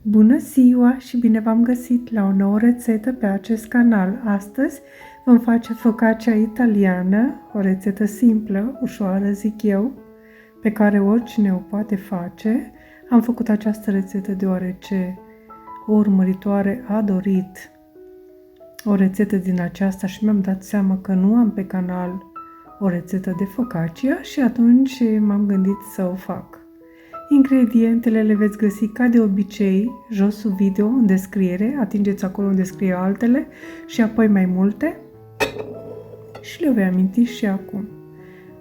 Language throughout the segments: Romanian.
Bună ziua și bine v-am găsit la o nouă rețetă pe acest canal. Astăzi vom face focaccia italiană, o rețetă simplă, ușoară zic eu, pe care oricine o poate face. Am făcut această rețetă deoarece o urmăritoare a dorit o rețetă din aceasta și mi-am dat seama că nu am pe canal o rețetă de focaccia și atunci m-am gândit să o fac. Ingredientele le veți găsi ca de obicei jos sub video în descriere, atingeți acolo unde scrie altele și apoi mai multe și le voi aminti și acum.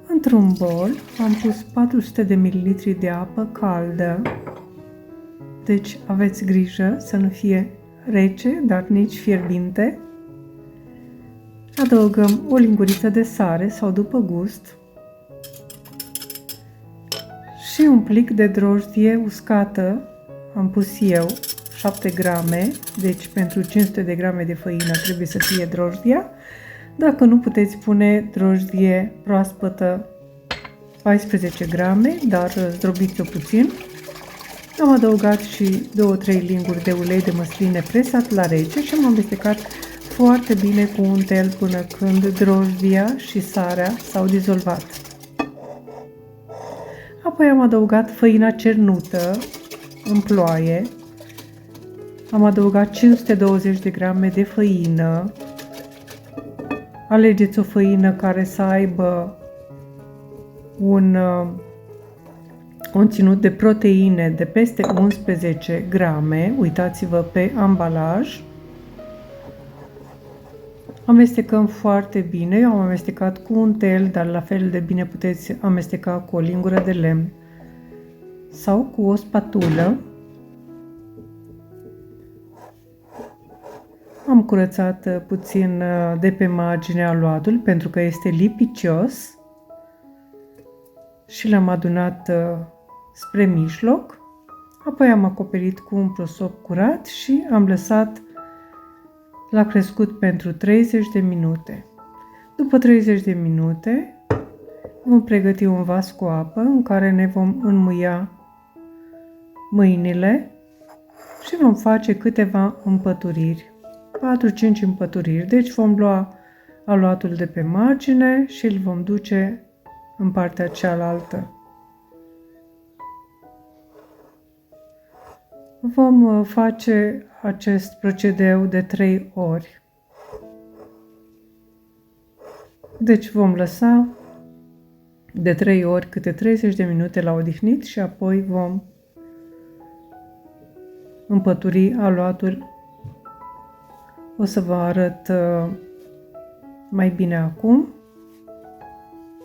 Într-un bol am pus 400 de ml de apă caldă, deci aveți grijă să nu fie rece, dar nici fierbinte. Adăugăm o linguriță de sare sau după gust și un plic de drojdie uscată, am pus eu 7 grame, deci pentru 500 de grame de făină trebuie să fie drojdia. Dacă nu, puteți pune drojdie proaspătă 14 grame, dar zdrobiți-o puțin. Am adăugat și 2-3 linguri de ulei de măsline presat la rece și am amestecat foarte bine cu un tel până când drojdia și sarea s-au dizolvat. Apoi am adăugat făina cernută în ploaie, am adăugat 520 de grame de făină. Alegeți o făină care să aibă un conținut de proteine de peste 11 grame, uitați-vă pe ambalaj. Amestecăm foarte bine, eu am amestecat cu un tel, dar la fel de bine puteți amesteca cu o lingură de lemn sau cu o spatulă. Am curățat puțin de pe margine aluatul pentru că este lipicios și l-am adunat spre mijloc. Apoi am acoperit cu un prosop curat și am lăsat l-a crescut pentru 30 de minute. După 30 de minute vom pregăti un vas cu apă în care ne vom înmuia mâinile și vom face câteva împăturiri, 4-5 împăturiri. Deci vom lua aluatul de pe margine și îl vom duce în partea cealaltă. Vom face acest procedeu de 3 ori. Deci vom lăsa de 3 ori câte 30 de minute la odihnit și apoi vom împături aluatul. O să vă arăt mai bine acum.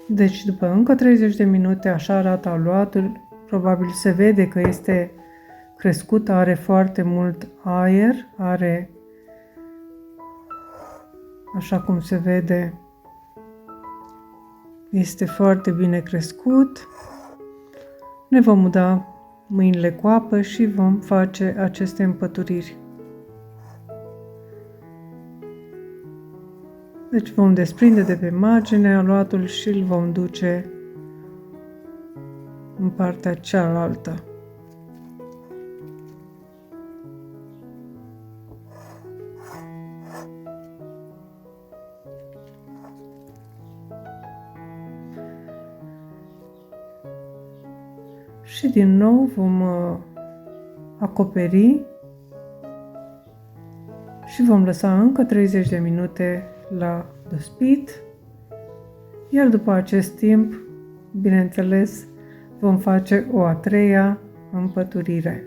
Deci după încă 30 de minute așa arată aluatul. Probabil se vede că este crescut, are foarte mult aer, are, așa cum se vede, este foarte bine crescut. Ne vom uda mâinile cu apă și vom face aceste împăturiri. Deci vom desprinde de pe margine aluatul și îl vom duce în partea cealaltă. Și din nou vom acoperi și vom lăsa încă 30 de minute la dospit, iar după acest timp, bineînțeles, vom face o a treia împăturire.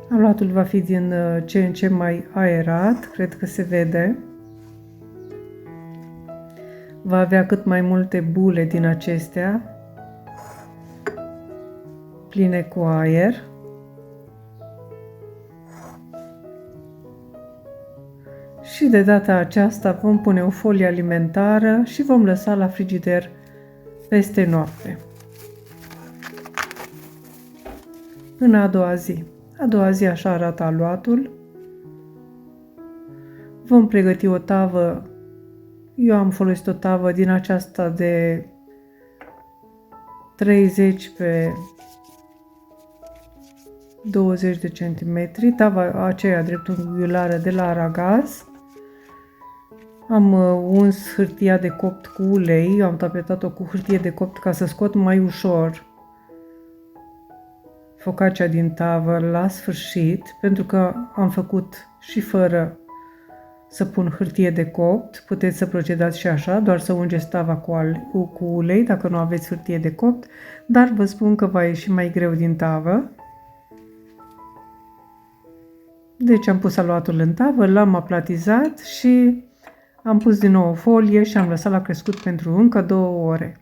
Aluatul va fi din ce în ce mai aerat, cred că se vede. Va avea cât mai multe bule din acestea, pline cu aer. Și de data aceasta vom pune o folie alimentară și vom lăsa la frigider peste noapte. Până a doua zi. A doua zi așa arată aluatul. Vom pregăti o tavă Eu am folosit o tavă din aceasta de 30 pe 20 de centimetri, tava aceea dreptunghiulară de la Aragaz. Am uns hârtia de copt cu ulei, am tapetat-o cu hârtie de copt ca să scot mai ușor focaccia din tavă la sfârșit, pentru că am făcut și fără să pun hârtie de copt. Puteți să procedați și așa, doar să ungeți tava cu ulei dacă nu aveți hârtie de copt, dar vă spun că va ieși mai greu din tavă. Deci am pus aluatul în tavă, l-am aplatizat și am pus din nou o folie și am lăsat la crescut pentru încă 2 ore.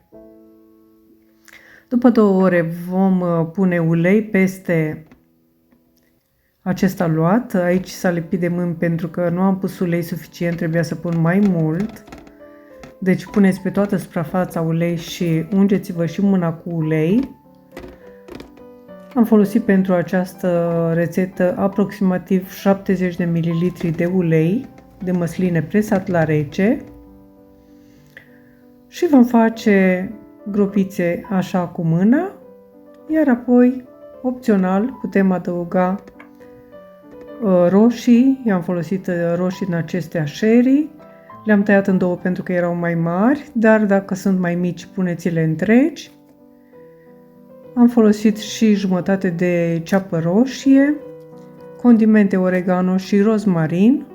După 2 ore vom pune ulei peste acest aluat. Aici s-a lipit de mâini pentru că nu am pus ulei suficient, trebuia să pun mai mult. Deci puneți pe toată suprafața ulei și ungeți-vă și mâna cu ulei. Am folosit pentru această rețetă aproximativ 70 de ml de ulei de măsline presat la rece și vom face gropițe așa cu mâna, iar apoi opțional putem adăuga roșii. Eu am folosit roșii din acestea sherry, le-am tăiat în 2 pentru că erau mai mari, dar dacă sunt mai mici puneți-le întregi. Am folosit și jumătate de ceapă roșie, condimente oregano și rozmarin.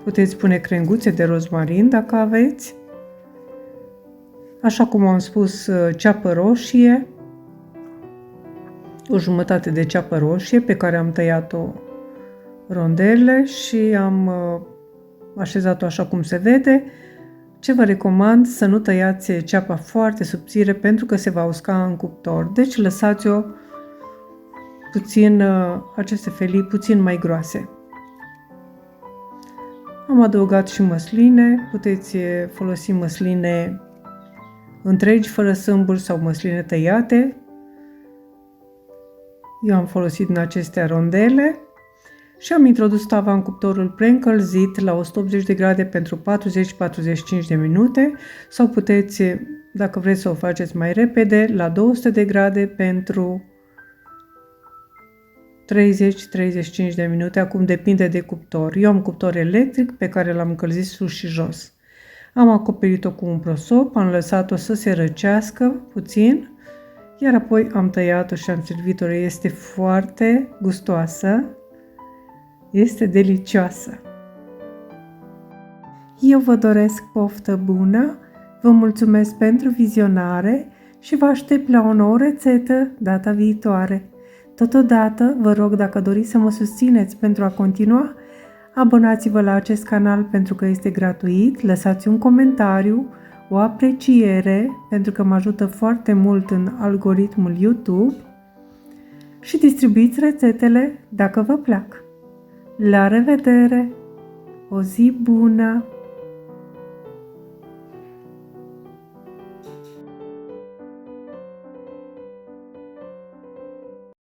Puteți pune crenguțe de rozmarin dacă aveți. Așa cum am spus, ceapă roșie, o jumătate de ceapă roșie pe care am tăiat-o rondele și am așezat-o așa cum se vede. Ce vă recomand, să nu tăiați ceapa foarte subțire pentru că se va usca în cuptor. Deci lăsați-o puțin, aceste felii puțin mai groase. Am adăugat și măsline, puteți folosi măsline întregi fără sâmburi sau măsline tăiate. Eu am folosit din acestea rondele și am introdus tava în cuptorul preîncălzit la 180 de grade pentru 40-45 de minute sau puteți, dacă vreți să o faceți mai repede, la 200 de grade pentru 30-35 de minute, acum depinde de cuptor. Eu am cuptor electric pe care l-am încălzit sus și jos. Am acoperit-o cu un prosop, am lăsat-o să se răcească puțin, iar apoi am tăiat-o și am servit-o. Este foarte gustoasă, este delicioasă. Eu vă doresc poftă bună, vă mulțumesc pentru vizionare și vă aștept la o nouă rețetă data viitoare. Totodată, vă rog, dacă doriți să mă susțineți pentru a continua, abonați-vă la acest canal pentru că este gratuit, lăsați un comentariu, o apreciere pentru că mă ajută foarte mult în algoritmul YouTube și distribuiți rețetele dacă vă plac. La revedere! O zi bună!